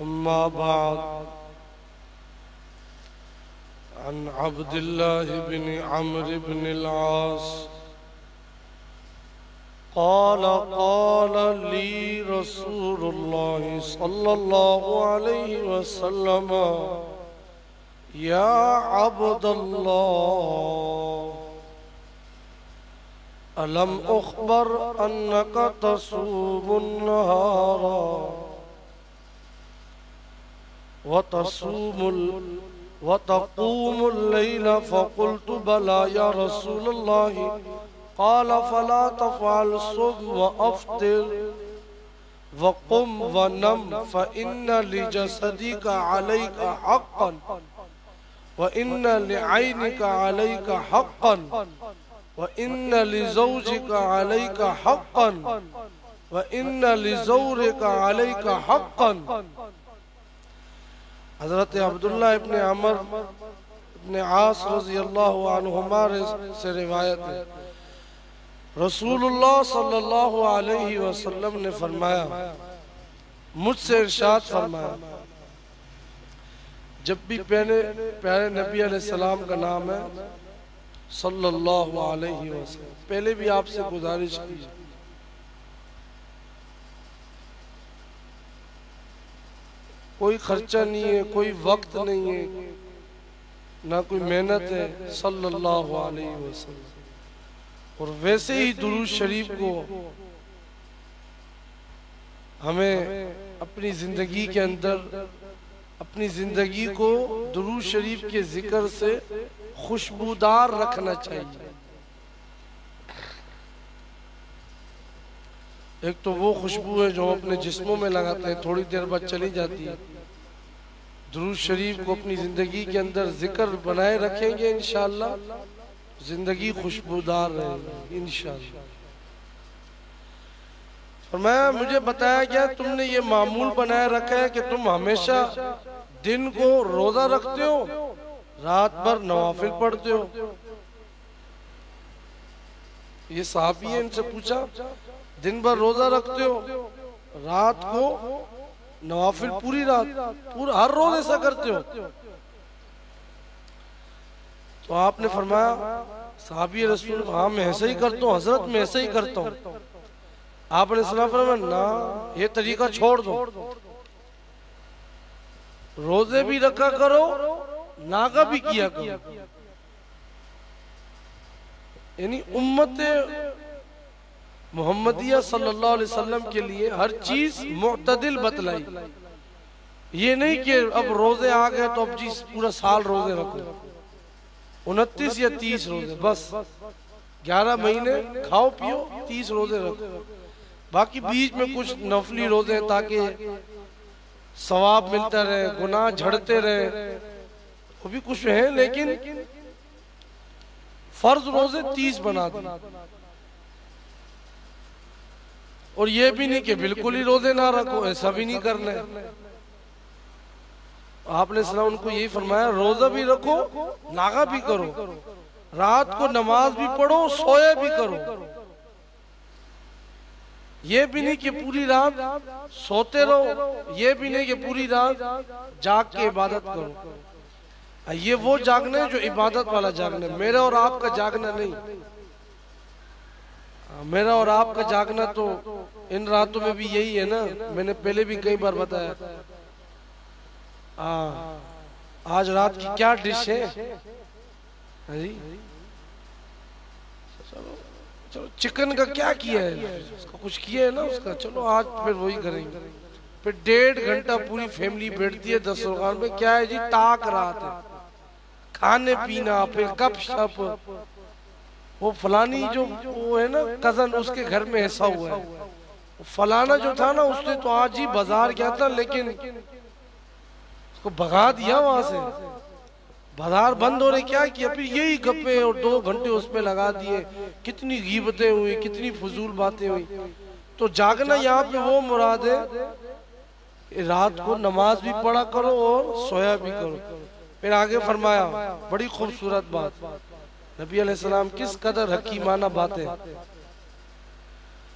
أما بعد عن عبد الله بن عمرو بن العاص قال لي رسول الله صلى الله عليه وسلم يا عبد الله ألم أخبر أنك تصوم النهار وتقوم الليل؟ فقلت بلى يا رسول الله. قال فلا تفعل، صم وأفطر وقم ونم، فإن لجسدك عليك حقا وإن لعينك عليك حقا وإن لزوجك عليك حقا وإن لزورك عليك حقا. حضرت عبداللہ ابن عمر ابن عاص رضی اللہ عنہما سے روایت ہے، رسول اللہ صلی اللہ علیہ وسلم نے فرمایا، مجھ سے ارشاد فرمایا، جب بھی پیارے نبی علیہ السلام کا نام ہے صلی اللہ علیہ وسلم، پہلے بھی آپ سے گزارش کی، کوئی خرچہ نہیں ہے، کوئی وقت نہیں ہے، نہ کوئی محنت ہے، صلی اللہ علیہ وسلم. اور ویسے ہی درود شریف کو ہمیں اپنی زندگی کے اندر اپنی زندگی کو درود شریف کے ذکر سے خوشبودار رکھنا چاہیے. ایک تو وہ خوشبو ہے جو اپنے جسموں میں لگاتے ہیں، تھوڑی دیر بعد چلی جاتی ہے. درود شریف کو اپنی زندگی کے اندر ذکر بنائے رکھیں گے، انشاءاللہ زندگی خوشبودار رہے گی انشاءاللہ. فرمایا، مجھے بتایا گیا تم نے یہ معمول بنائے رکھا ہے کہ تم ہمیشہ دن کو روزہ رکھتے ہو، رات بھر نوافل پڑھتے ہو. یہ صحابی ہے، ان سے پوچھا، دن بھر روزہ رکھتے ہو، رات کو نوافل، پوری رات ہر روز ایسا کرتے ہو؟ تو آپ نے فرمایا، صحابی رسول، ہاں میں ایسا ہی کرتا ہوں حضرت، میں ایسا ہی کرتا ہوں. آپ نے فرمایا، نا یہ طریقہ چھوڑ دو، روزے بھی رکھا کرو، ناغہ بھی کیا کرو. یعنی امت محمدیہ صلی اللہ علیہ وسلم کے لیے ہر چیز معتدل بتلائی. یہ نہیں کہ اب روزے آ گئے تو اب جی پورا سال روزے رکھو، 29 یا 30 روزے، بس 11 مہینے کھاؤ پیو، 30 روزے رکھو. باقی بیچ میں کچھ نفلی روزے تاکہ ثواب ملتا رہے، گناہ جھڑتے رہے، وہ بھی کچھ ہیں، لیکن فرض روزے 30 بنا دی. اور یہ بھی نہیں کہ بالکل ہی روزے نہ رکھو، ایسا بھی نہیں کرنا ہے. آپ نے ان کو یہی فرمایا، روزہ بھی رکھو، ناغہ بھی کرو، رات کو نماز بھی پڑھو، سویا بھی کرو. یہ بھی نہیں کہ پوری رات سوتے رہو، یہ بھی نہیں کہ پوری رات جاگ کے عبادت کرو. یہ وہ جاگنا ہے جو عبادت والا جاگنا ہے، میرا اور آپ کا جاگنا نہیں. میرا اور آپ کا جاگنا تو ان راتوں میں بھی یہی ہے نا، میں نے پہلے بھی کئی بار بتایا. آج رات کی کیا ڈش ہے؟ چلو چکن کا کیا کیا ہے، اس کا کچھ کیا ہے نا اس کا، چلو آج پھر وہی کریں گے. پھر 1.5 گھنٹہ پوری فیملی بیٹھتی ہے دسترخوان پہ، کیا ہے جی؟ تاک رات ہے، کھانے پینا، پھر گپ شپ. وہ فلانی جو وہ ہے نا کزن، اس کے گھر میں ایسا ہوا ہے، فلانا جو تھا نا اس نے تو آج ہی بازار گیا تھا لیکن اس کو بھگا دیا وہاں سے، بازار بند ہو رہے، کیا کیا؟ پھر یہی گپے اور 2 گھنٹے اس پہ لگا دیے. کتنی غیبتیں ہوئی، کتنی فضول باتیں ہوئی. تو جاگنا یہاں پہ وہ مراد ہے، رات کو نماز بھی پڑھا کرو اور سویا بھی کرو. پھر آگے فرمایا بڑی خوبصورت بات، نبی علیہ السلام کس قدر حکیمانہ باتیں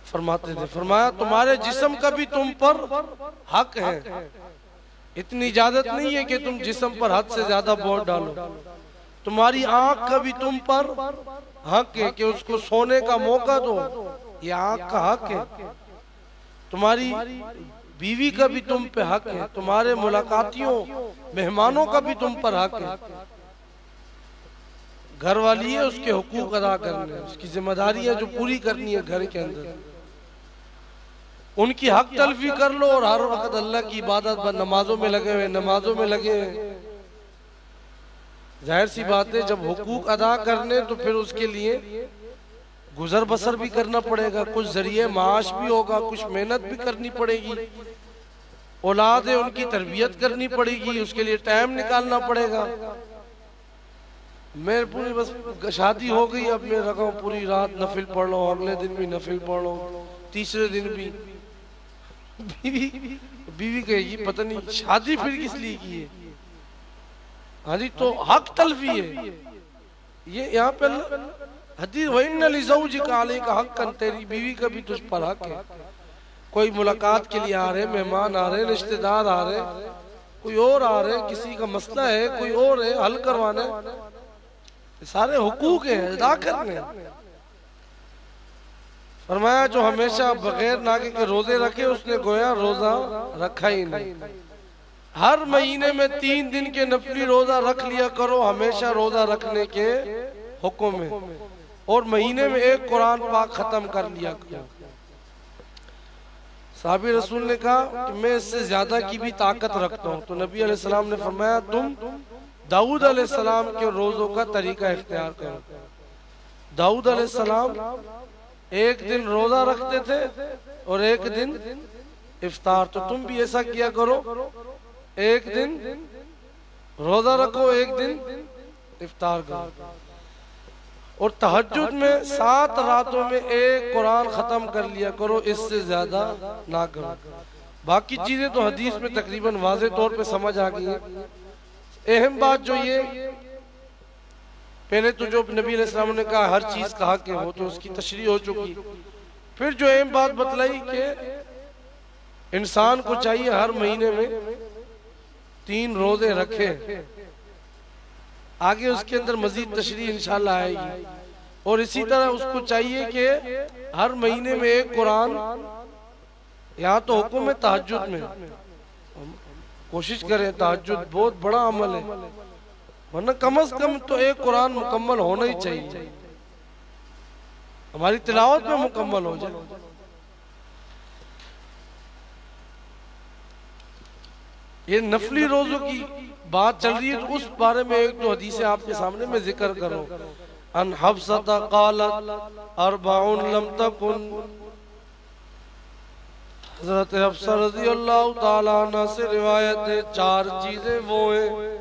فرماتے تھے. فرمایا تمہارے جسم کا بھی تم پر حق ہے، اتنی اجازت نہیں ہے کہ تم جسم پر حد سے زیادہ بوجھ ڈالو. تمہاری آنکھ کا بھی تم پر حق ہے کہ اس کو سونے کا موقع دو، یہ آنکھ کا حق ہے. تمہاری بیوی کا بھی تم پہ حق ہے، تمہارے ملاقاتیوں مہمانوں کا بھی تم پر حق ہے. گھر والی ہے، اس کے حقوق ادا کرنے، اس کی ذمہ داریاں جو پوری کرنی ہے گھر کے اندر، ان کی حق تلفی کر لو اور ہر وقت اللہ کی عبادت نمازوں میں لگے ہوئے، نمازوں میں لگے ہوئے. ظاہر سی بات ہے جب حقوق ادا کرنے تو پھر اس کے لیے گزر بسر بھی کرنا پڑے گا، کچھ ذریعے معاش بھی ہوگا، کچھ محنت بھی کرنی پڑے گی. اولاد ہے ان کی تربیت کرنی پڑے گی، اس کے لیے ٹائم نکالنا پڑے گا. میں پوری بس شادی ہو گئی، اب میں رکھا ہوں پوری رات نفل پڑھ رہا ہوں، اگلے دن بھی نفل پڑھ رہا ہوں، تیسرے دن بھی. بیوی کہے گی پتہ نہیں شادی پھر کس لیے کی ہے. ہاں جی، تو حق تلفی ہے یہ یہاں پہ حدیث وَإِنَّ لِزَوْجِكَ عَلَيْكَ حَقًّا، تیری بیوی کا بھی تجھ پر حق ہے. کوئی ملاقات کے لیے آ رہے، مہمان آ رہے، رشتہ دار آ رہے، کوئی اور آ رہے، کسی کا مسئلہ ہے، کوئی اور ہے حل کروانا ہے، سارے حقوق ہیں ادا کرنے. فرمایا جو ہمیشہ بغیر ناگے کے روزے رکھے اس نے گویا روزہ رکھا ہی نہیں. ہر مہینے میں 3 دن کے نفلی روزہ رکھ لیا کرو، ہمیشہ روزہ رکھنے کے حکم ہے. اور مہینے میں 1 قرآن پاک ختم کر لیا کرو. صحابی رسول نے کہا کہ میں اس سے زیادہ کی بھی طاقت رکھتا ہوں. تو نبی علیہ السلام نے فرمایا تم داؤد علیہ السلام کے روزوں کا طریقہ اختیار کرو. داؤد علیہ السلام 1 دن روزہ رکھتے تھے اور 1 دن افطار. تو تم بھی ایسا کیا کرو، 1 دن روزہ رکھو، 1 دن افطار کرو. اور تہجد میں 7 راتوں میں 1 قرآن ختم کر لیا کرو، اس سے زیادہ نہ کرو. باقی چیزیں تو حدیث میں تقریباً واضح طور پہ سمجھ آ گئی ہیں. اہم بات جو یہ پہلے تو جو نبی علیہ السلام نے کہا ہر چیز کا حق ہے، وہ تو اس کی تشریح ہو چکی. پھر جو اہم بات بتلائی کہ انسان کو چاہیے ہر مہینے میں 3 روزے رکھے. آگے اس کے اندر مزید تشریح انشاءاللہ آئے گی. اور اسی طرح اس کو چاہیے کہ ہر مہینے میں 1 قرآن، یہاں تو حکم ہے تہجد میں کوشش کریں، تہجد بہت بڑا عمل ہے، ورنہ کم از کم تو 1 قرآن مکمل ہونا ہی چاہیے، ہماری تلاوت میں مکمل ہو جائے. یہ نفلی روزوں کی بات چل رہی ہے تو اس بارے میں 1-2 حدیثیں آپ کے سامنے میں ذکر کروں. ان حفصہ قالت 40 لم تکن، حضرت حفصہ رضی اللہ تعالیٰ عنہ سے روایت ہے 4 چیزیں وہ ہیں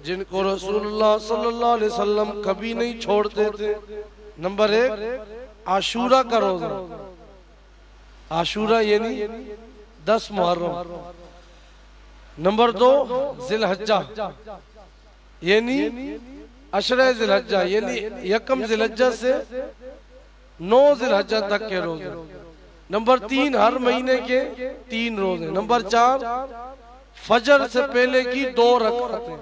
جن کو رسول اللہ صلی اللہ علیہ وسلم کبھی نہیں چھوڑتے تھے. نمبر 1 عاشورہ کا روزہ. عاشورہ یعنی 10 محرم. نمبر 2 ذی الحجہ یعنی 10 ذی الحجہ یعنی 1 ذی الحجہ سے 9 ذی الحجہ تک کے روزے. نمبر 3 ہر مہینے کے 3 روزے. نمبر 4 فجر سے پہلے کی 2 رکعتیں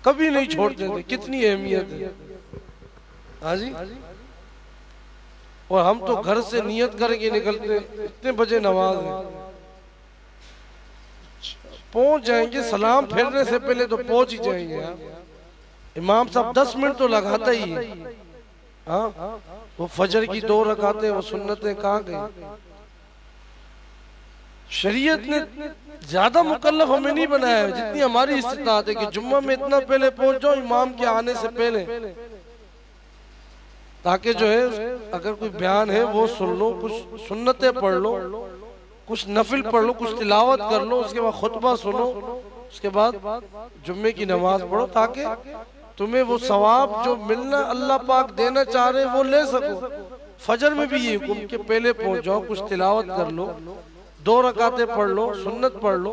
کبھی نہیں چھوڑتے تھے. کتنی اہمیت ہے ہاں جی. اور ہم تو گھر سے نیت کر کے نکلتے اتنے بجے نماز ہے، پہنچ جائیں گے سلام پھیرنے سے پہلے تو پہنچ ہی جائیں گے. امام صاحب 10 منٹ تو لگاتا ہی ہے. ہاں وہ فجر کی 2 رکعتیں وہ سنتیں کہاں گئی. شریعت نے زیادہ مکلف ہمیں نہیں بنایا ہے جتنی ہماری استطاعت ہے کہ جمعہ میں اتنا پہلے پہنچ جاؤ امام کے آنے سے پہلے، تاکہ جو ہے اگر کوئی بیان ہے وہ سن لو، کچھ سنتیں پڑھ لو، کچھ نفل پڑھ لو، کچھ تلاوت کر لو، اس کے بعد خطبہ سنو، اس کے بعد جمعے کی نماز پڑھو، تاکہ تمہیں وہ ثواب جو ملنا اللہ پاک دینا چاہ رہے وہ لے سکو. فجر میں بھی یہ حکم کہ پہلے پہنچ جاؤ، کچھ تلاوت کر لو، 2 رکعتیں پڑھ لو، سنت پڑھ لو.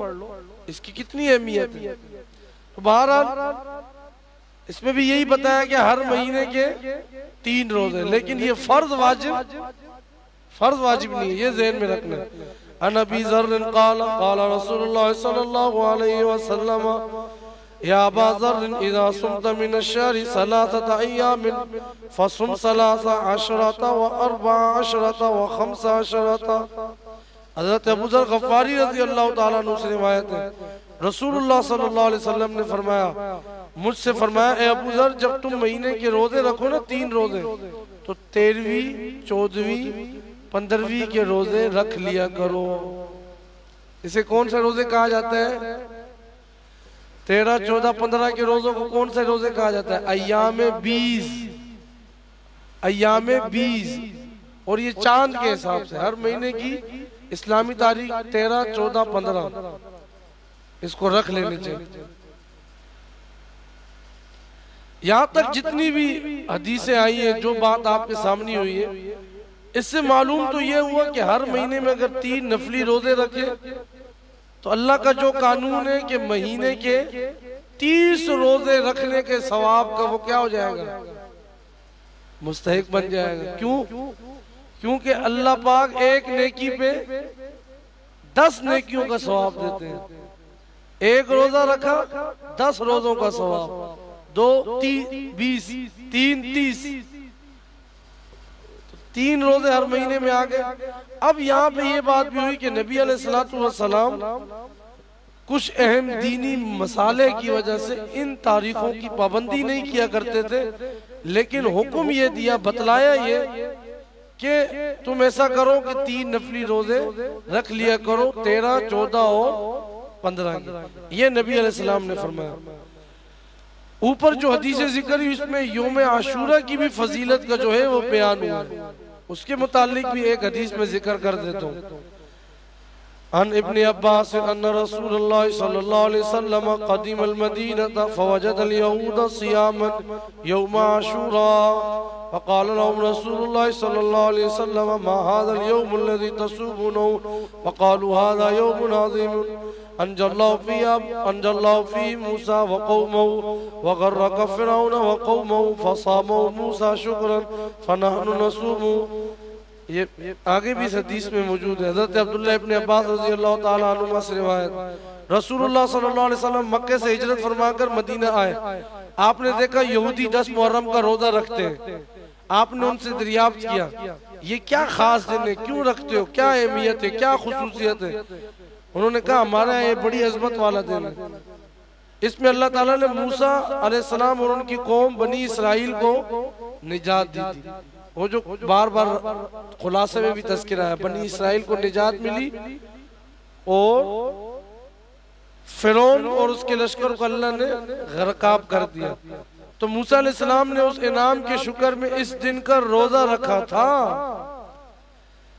اس کی کتنی اہمیت ہے. تو بہرحال اس میں بھی یہی بتایا کہ ہر مہینے کے 3 روزے، لیکن یہ فرض واجب نہیں ہے، یہ ذہن میں رکھنا ہے۔ عن ابی ذر قال قال رسول اللہ صلی اللہ علیہ وسلم یا ابا ذر اذا صمت من الشهر 3 ایام فصم 13 و14 و15۔ حضرت ابو ذر غفاری رضی اللہ تعالیٰ عنہ سے روایت ہے، رسول اللہ صلی اللہ علیہ وسلم نے فرمایا، مجھ سے فرمایا اے ابو ذر جب تم مہینے کے روزے رکھو نا 3 روزے، تو 13ویں 14ویں 15ویں کے روزے رکھ لیا کرو۔ اسے کون سے روزے کہا جاتا ہے؟ 13 14 15 کے روزوں کو کون سے روزے کہا جاتا ہے؟ ایام 20 اور یہ چاند کے حساب سے ہر مہینے کی اسلامی تاریخ 13 14 15 اس کو رکھ لینے چاہیے۔ یہاں تک جتنی بھی حدیثیں آئی ہیں، جو بات آپ کے سامنے ہوئی ہے، اس سے معلوم تو یہ ہوا کہ ہر مہینے میں اگر 3 نفلی روزے رکھے تو اللہ کا جو قانون ہے کہ مہینے کے 30 روزے رکھنے کے ثواب کا وہ کیا ہو جائے گا؟ مستحق بن جائے گا۔ کیوں؟ کیونکہ اللہ پاک ایک نیکی پہ 10 نیکیوں کا ثواب دیتے ہیں۔ ایک روزہ رکھا 10 روزوں کا ثواب، 2 20 3 30، 3 روزے ہر مہینے میں آگئے۔ اب یہاں پہ یہ بات بھی ہوئی کہ نبی علیہ السلام کچھ اہم دینی مسائل کی وجہ سے ان تاریخوں کی پابندی نہیں کیا کرتے تھے، لیکن حکم یہ دیا، بتلایا یہ کہ تم ایسا کرو کہ 3 نفلی روزے رکھ لیا کرو 13 14 اور 15 کی۔ یہ نبی علیہ السلام نے فرمایا۔ اوپر جو حدیث ذکر ہوئی اس میں یوم عاشورہ کی بھی فضیلت کا جو ہے وہ بیان ہوا ہے، اس کے متعلق بھی ایک حدیث میں ذکر کر دیتا ہوں۔ عن ابن عباس ان رسول اللہ صلی اللہ علیہ وسلم قدم المدینہ فوجد الیہود صیاما یوم عاشورہ فقال لهم رسول الله صلى الله عليه وسلم ما هذا اليوم الذي تصومونه فقالوا هذا يوم عظيم انجى الله فيه موسى وقومه وغرق فرعون وقومه فصاموا موسى شكرا فنحن نصوم۔ یہ آگے بھی اس حدیث میں موجود ہے۔ حضرت عبداللہ ابن عباس رضی اللہ تعالیٰ عنہ سے روایت، رسول اللہ صلی اللہ علیہ وسلم مکہ سے ہجرت فرما کر مدینہ آئے، آپ نے دیکھا یہودی 10 محرم کا روزہ رکھتے ہیں۔ آپ نے ان سے دریافت کیا یہ کیا خاص دن ہے، کیوں رکھتے ہو، کیا اہمیت ہے، کیا خصوصیت ہے؟ انہوں نے کہا ہمارا یہ بڑی عظمت والا دن ہے، اس میں اللہ تعالیٰ نے موسیٰ علیہ السلام اور ان کی قوم بنی اسرائیل کو نجات دی تھی۔ وہ جو بار بار خلاصے میں بھی تذکرہ ہے، بنی اسرائیل کو نجات ملی اور فرعون اور اس کے لشکر کو اللہ نے غرقاب کر دیا۔ تو موسیٰ علیہ السلام نے اس انعام کے شکر میں اس دن کا روزہ رکھا تھا،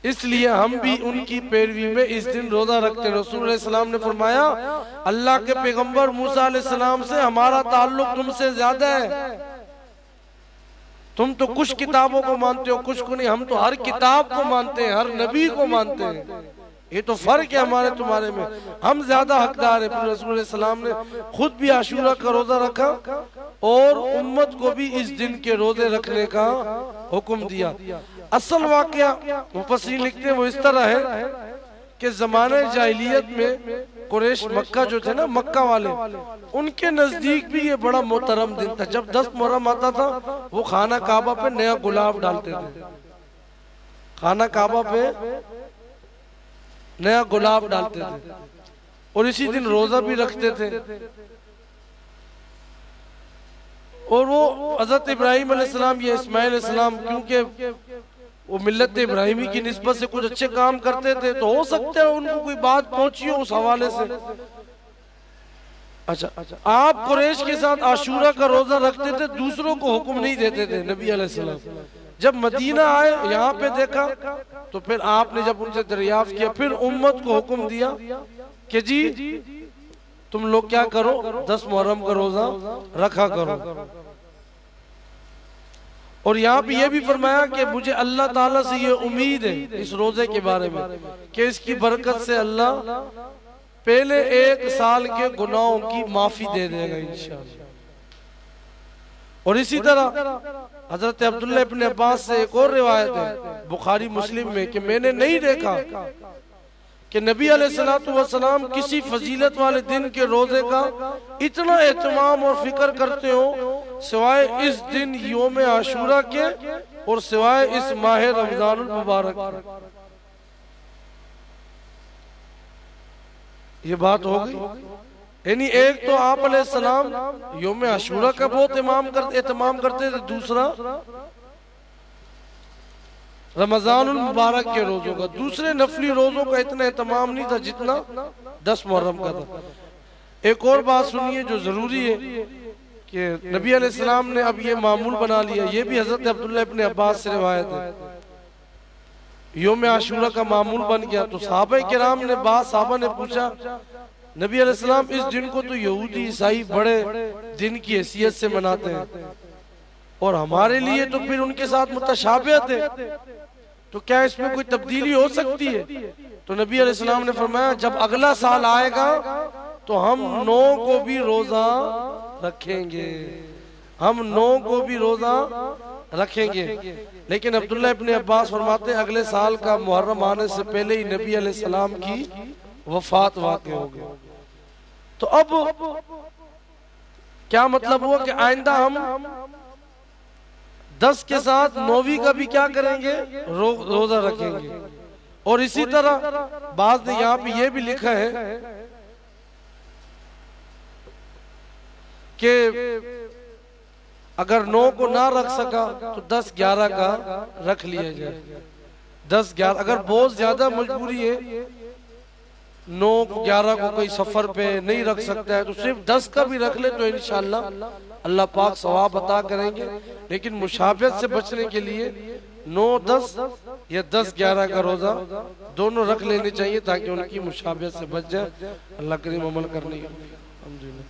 اس لیے ہم بھی ان کی پیروی میں اس دن روزہ رکھتے ہیں۔ رسول علیہ السلام نے فرمایا اللہ کے پیغمبر موسیٰ علیہ السلام سے ہمارا تعلق تم سے زیادہ ہے، تم تو کچھ کتابوں کو مانتے ہو کچھ کو نہیں، ہم تو ہر کتاب کو مانتے ہیں، ہر نبی کو مانتے ہیں، یہ تو فرق ہے ہمارے تمہارے میں، ہم زیادہ حقدار ہیں۔ پھر رسول علیہ السلام نے خود بھی عاشورہ کا روزہ رکھا اور امت کو بھی اس دن کے روزے رکھنے کا حکم دیا۔ اصل واقعہ مفسرین لکھتے ہیں وہ اس طرح ہے کہ زمانہ جاہلیت میں قریش مکہ جو تھے نا، مکہ والے، ان کے نزدیک بھی یہ بڑا محترم دن تھا۔ جب 10 محرم آتا تھا وہ خانہ کعبہ پہ نیا گلاب ڈالتے تھے، خانہ کعبہ پہ نیا گلاب ڈالتے تھے اور اسی دن روزہ بھی رکھتے تھے۔ اور وہ حضرت ابراہیم علیہ السلام یا اسماعیل علیہ السلام، کیونکہ وہ ملت ابراہیمی کی نسبت سے کچھ اچھے کام کرتے تھے تو ہو سکتا ہے ان کو کوئی بات پہنچی ہو اس حوالے سے۔ اچھا، آپ قریش کے ساتھ عاشورہ کا روزہ رکھتے تھے، دوسروں کو حکم نہیں دیتے تھے نبی علیہ السلام۔ جب مدینہ آئے یہاں پہ دیکھا تو پھر آپ نے جب ان سے دریافت کیا، پھر امت کو حکم دیا کہ جی تم لوگ کیا کرو، 10 محرم کا روزہ رکھا کرو۔ اور یہاں پہ یہ بھی فرمایا کہ مجھے اللہ تعالیٰ سے یہ امید ہے اس روزے کے بارے میں کہ اس کی برکت سے اللہ پہلے 1 سال کے گناہوں کی معافی دے دے گا انشاءاللہ۔ اور اسی طرح حضرت عبداللہ ابن عباس سے ایک اور روایت ہے بخاری مسلم میں کہ میں نے نہیں دیکھا کہ نبی علیہ السلام کسی فضیلت والے دن کے روزے کا اتنا اہتمام اور فکر کرتے ہو سوائے اس دن یوم عاشورہ کے اور سوائے اس ماہ رمضان المبارک۔ یہ بات ہو گئی، یعنی ایک تو آپ علیہ السلام یوم عاشورہ کا بہت اہتمام کرتے تھے، دوسرا رمضان المبارک کے روزوں کا، دوسرے نفلی روزوں کا اتنا اہتمام نہیں تھا جتنا 10 محرم کا تھا۔ ایک اور بات سنیے جو ضروری ہے کہ نبی علیہ السلام نے اب یہ معمول بنا لیا، یہ بھی حضرت عبداللہ ابن عباس سے روایت ہے، یوم عاشورہ کا معمول بن گیا۔ تو صحابہ کرام نے بعض صحابہ نے پوچھا نبی علیہ السلام اس دن کو تو یہودی عیسائی بڑے دن کی حیثیت سے مناتے ہیں اور ہمارے لیے تو پھر ان کے ساتھ متشابہت ہے، تو کیا اس میں کوئی تبدیلی ہو سکتی ہے؟ تو نبی علیہ السلام نے فرمایا جب اگلا سال آئے گا تو ہم 9 کو بھی روزہ رکھیں گے، ہم 9 کو بھی روزہ رکھیں گے۔ لیکن عبداللہ ابن عباس فرماتے ہیں اگلے سال کا محرم آنے سے پہلے ہی نبی علیہ السلام کی وفات واقع ہو گئی۔ تو اب کیا مطلب ہوا کہ آئندہ ہم 10 کے ساتھ 9ویں کا بھی کیا کریں گے؟ روزہ رکھیں گے۔ اور اسی طرح بعض نے یہاں پہ یہ بھی لکھا ہے کہ اگر 9 کو نہ رکھ سکا تو 10-11 کا رکھ لیا جائے، 10-11 اگر بہت زیادہ مجبوری ہے 9-11 کو کوئی سفر پہ نہیں رکھ سکتا ہے تو صرف 10 کا بھی رکھ لے تو انشاءاللہ اللہ پاک ثواب عطا کریں گے۔ لیکن مشابہت سے بچنے کے لیے 9-10 یا 10-11 کا روزہ دونوں رکھ لینے چاہیے تاکہ ان کی مشابہت سے بچ جائے۔ اللہ کریم عمل کرنے کی الحمدللہ۔